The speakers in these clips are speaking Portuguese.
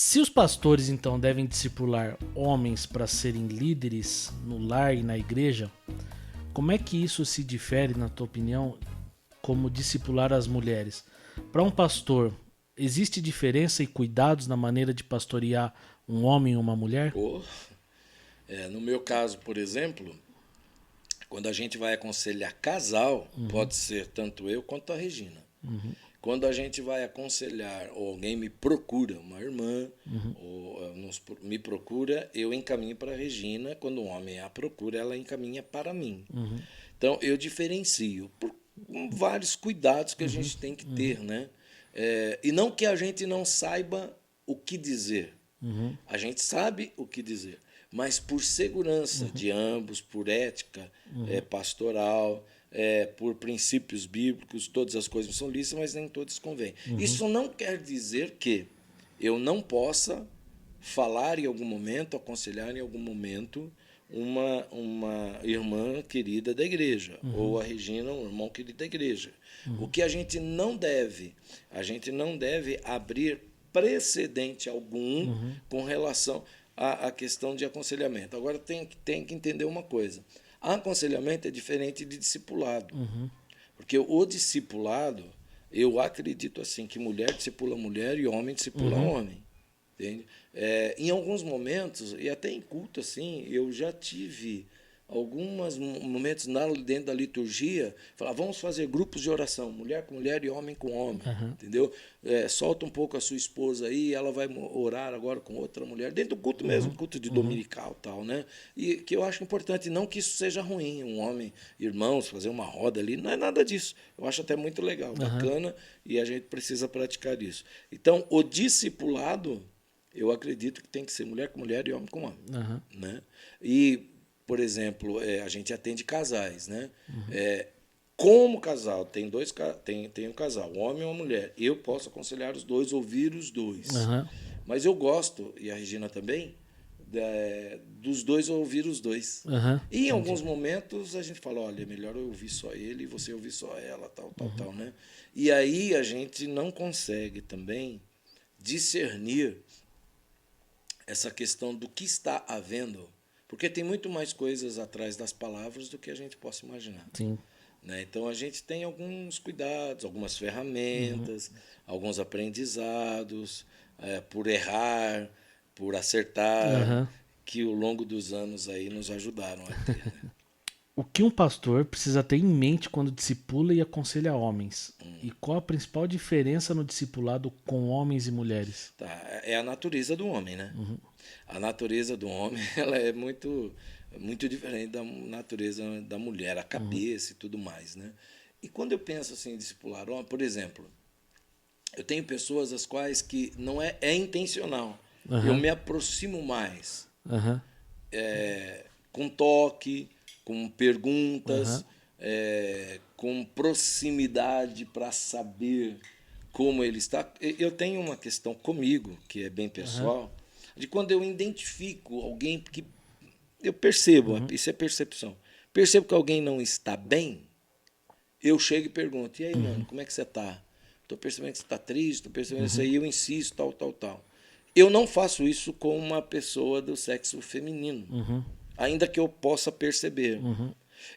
Se os pastores, então, devem discipular homens para serem líderes no lar e na igreja, como é que isso se difere, na tua opinião, como discipular as mulheres? Para um pastor, existe diferença e cuidados na maneira de pastorear um homem ou uma mulher? No meu caso, por exemplo, quando a gente vai aconselhar casal, pode ser tanto eu quanto a Regina. Quando a gente vai aconselhar, ou alguém me procura, uma irmã, ou me procura, eu encaminho para a Regina. Quando um homem a procura, ela encaminha para mim. Então, eu diferencio por vários cuidados que a gente tem que ter, né? E não que a gente não saiba o que dizer. A gente sabe o que dizer, mas por segurança de ambos, por ética pastoral, por princípios bíblicos, todas as coisas são lícitas, mas nem todas convêm. Isso não quer dizer que eu não possa falar em algum momento, aconselhar em algum momento uma irmã querida da igreja, ou a Regina, um irmão querido da igreja. O que a gente não deve abrir precedente algum com relação à questão de aconselhamento. Agora tem que entender uma coisa. Aconselhamento é diferente de discipulado. Porque o discipulado, eu acredito assim, que mulher discipula mulher e homem discipula homem. Entende? Em alguns momentos, e até em culto, assim, eu já tive alguns momentos dentro da liturgia, falar, vamos fazer grupos de oração, mulher com mulher e homem com homem, entendeu? Solta um pouco a sua esposa aí, ela vai orar agora com outra mulher, dentro do culto mesmo, culto de dominical e tal, né? E que eu acho importante, não que isso seja ruim, um homem, irmãos, fazer uma roda ali, não é nada disso. Eu acho até muito legal, bacana, e a gente precisa praticar isso. Então, o discipulado, eu acredito que tem que ser mulher com mulher e homem com homem, né? E por exemplo, a gente atende casais, né? Como casal, tem um casal, um homem e uma mulher. Eu posso aconselhar os dois, ouvir os dois. Mas eu gosto, e a Regina também, dos dois ouvir os dois. E em alguns momentos a gente fala, olha, é melhor eu ouvir só ele e você ouvir só ela, tal, né? E aí a gente não consegue também discernir essa questão do que está havendo. Porque tem muito mais coisas atrás das palavras do que a gente possa imaginar. Sim. Né? Então, a gente tem alguns cuidados, algumas ferramentas, alguns aprendizados, por errar, por acertar, que ao longo dos anos aí nos ajudaram a ter. Né? O que um pastor precisa ter em mente quando discipula e aconselha homens? E qual a principal diferença no discipulado com homens e mulheres? Tá, é a natureza do homem, né? A natureza do homem ela é muito diferente da natureza da mulher, a cabeça e tudo mais, né? E quando eu penso assim em discipular homem, por exemplo, eu tenho pessoas as quais que não é intencional. Eu me aproximo mais com toque, com perguntas, com proximidade para saber como ele está. Eu tenho uma questão comigo, que é bem pessoal, de quando eu identifico alguém que eu percebo, isso é percepção. Percebo que alguém não está bem, eu chego e pergunto, e aí, mano, como é que você está? Estou percebendo que você está triste, estou percebendo isso aí, eu insisto, tal. Eu não faço isso com uma pessoa do sexo feminino, ainda que eu possa perceber.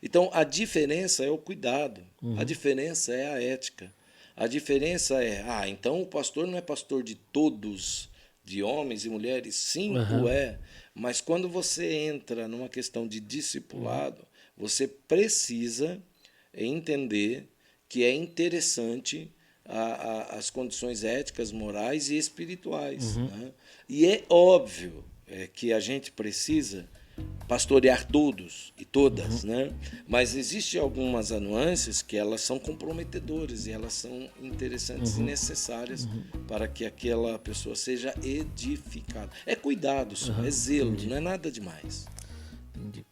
Então, a diferença é o cuidado, a diferença é a ética. A diferença é, então o pastor não é pastor de todos, de homens e mulheres? Sim, o é. Mas quando você entra numa questão de discipulado, você precisa entender que é interessante as condições éticas, morais e espirituais. Né? E é óbvio que a gente precisa pastorear todos e todas, né? Mas existem algumas nuances que elas são comprometedoras e elas são interessantes e necessárias para que aquela pessoa seja edificada. É cuidado só, é zelo, não é nada demais. Entendi.